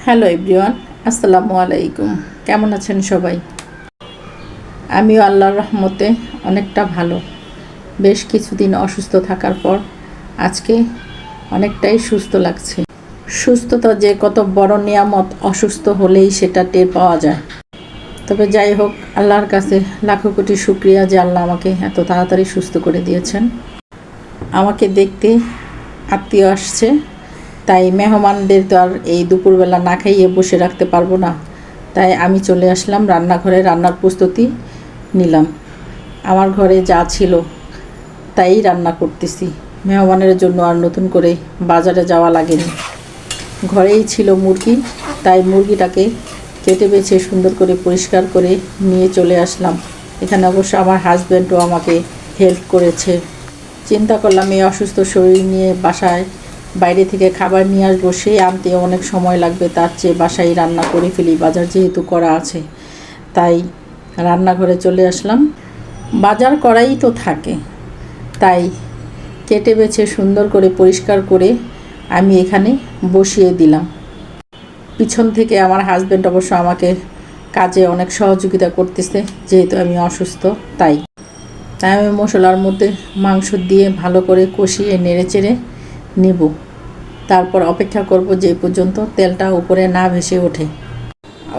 Hello everyone, আসসালামু আলাইকুম। কেমন আছেন সবাই? আমিও আল্লাহর রহমতে অনেকটা ভালো। বেশ কিছুদিন অসুস্থ থাকার পর আজকে অনেকটাই সুস্থ লাগছে। সুস্থতা যে কত বড় নিয়ামত, অসুস্থ হলেই সেটা টের পাওয়া যায়। তবে যাই হোক, আল্লাহর কাছে লাখো কোটি শুকরিয়া যে আল্লাহ আমাকে এত তাড়াতাড়ি সুস্থ করে দিয়েছেন। আমাকে দেখতে আত্মীয় আসছে, তাই মেহমানদের তো আর এই দুপুরবেলা না খাইয়ে বসে রাখতে পারবো না। তাই আমি চলে আসলাম রান্নাঘরে, রান্নার প্রস্তুতি নিলাম। আমার ঘরে যা ছিল তাই রান্না করতেছি। মেহমানের জন্য আর নতুন করে বাজারে যাওয়া লাগেনি। ঘরেই ছিল মুরগি, তাই মুরগিটাকে কেটে বেছে সুন্দর করে পরিষ্কার করে নিয়ে চলে আসলাম। এখানে অবশ্য আমার হাজব্যান্ডও আমাকে হেল্প করেছে। চিন্তা করলাম এই অসুস্থ শরীর নিয়ে বাসায় বাইরে থেকে খাবার নিয়ে আসবো, সেই আনতে অনেক সময় লাগবে, তার চেয়ে বাসায় রান্না করে ফেলি। বাজার যেহেতু করা আছে, তাই রান্নাঘরে চলে আসলাম। বাজার করাই তো থাকে, তাই কেটে বেছে সুন্দর করে পরিষ্কার করে আমি এখানে বসিয়ে দিলাম। পিছন থেকে আমার হাজব্যান্ড অবশ্য আমাকে কাজে অনেক সহযোগিতা করতেছে, যেহেতু আমি অসুস্থ। তাই আমি মশলার মধ্যে মাংস দিয়ে ভালো করে কষিয়ে নেড়েচেড়ে নেব। তারপর অপেক্ষা করব যে পর্যন্ত তেলটা উপরে না ভেসে ওঠে।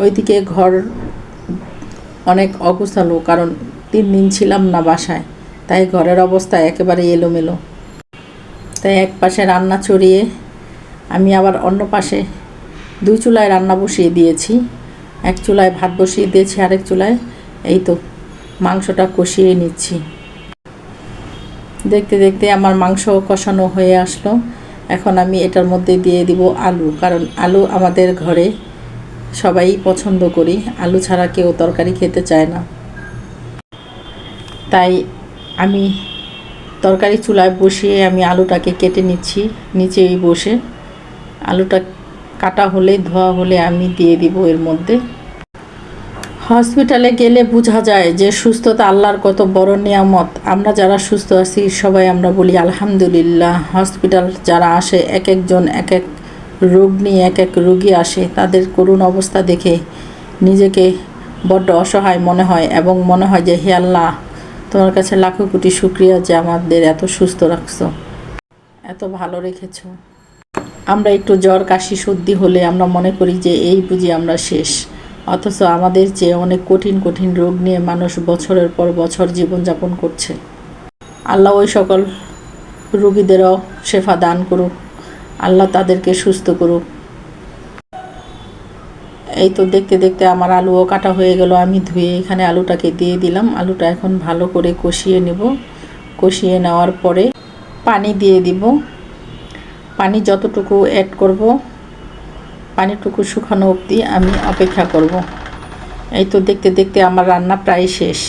ওইদিকে ঘর অনেক অগোছালো, কারণ 3 দিন ছিলাম না বাসায়, তাই ঘরের অবস্থা একেবারে এলোমেলো। তাই এক পাশে রান্না চড়িয়ে আমি আবার অন্য পাশে 2 চুলায় রান্না বসিয়ে দিয়েছি। এক চুলায় ভাত বসিয়ে দিয়েছি, আরেক চুলায় এই তো মাংসটা কষিয়ে নিচ্ছি। দেখতে দেখতে আমার মাংস কষানো হয়ে আসলো। এখন আমি এটার মধ্যে দিয়ে দিব আলু, কারণ আলু আমাদের ঘরে সবাই পছন্দ করি। আলু ছাড়া কেউ তরকারি খেতে চায় না। তাই আমি তরকারি চুলায় বসিয়ে আমি আলুটাকে কেটে নিচ্ছি। নিচেই বসে আলুটা কাটা হলে, ধোয়া হলে আমি দিয়ে দিব এর মধ্যে। হসপিটালে গেলে বোঝা যায় যে সুস্থতা আল্লাহর কত বড় নিয়ামত। আমরা যারা সুস্থ আছি সবাই আমরা বলি আলহামদুলিল্লাহ। হসপিটাল যারা আসে, এক একজন এক এক রোগ নিয়ে এক এক রোগী আসে। তাদের করুণ অবস্থা দেখে নিজেকে বড্ড অসহায় মনে হয়, এবং মনে হয় যে হে আল্লাহ, তোমার কাছে লাখো কোটি শুকরিয়া যে আমাদের এত সুস্থ রাখছো, এত ভালো রেখেছো। আমরা একটু জ্বর, কাশি, সর্দি হলে আমরা মনে করি যে এই বুঝি আমরা শেষ। অথচ আমাদের চেয়ে অনেক কঠিন কঠিন রোগ নিয়ে মানুষ বছরের পর বছর জীবনযাপন করছে। আল্লাহ ওই সকল রোগীদেরও শেফা দান করুক, আল্লাহ তাদেরকে সুস্থ করুক। এই তো দেখতে দেখতে আমার আলুও কাটা হয়ে গেল। আমি ধুয়ে এখানে আলুটাকে দিয়ে দিলাম। আলুটা এখন ভালো করে কষিয়ে নেব। কষিয়ে নেওয়ার পরে পানি দিয়ে দিব। পানি যতটুকু অ্যাড করব, পানিটুকু শুকানো অবধি আমি অপেক্ষা করব। এই তো দেখতে দেখতে আমার রান্না প্রায় শেষ।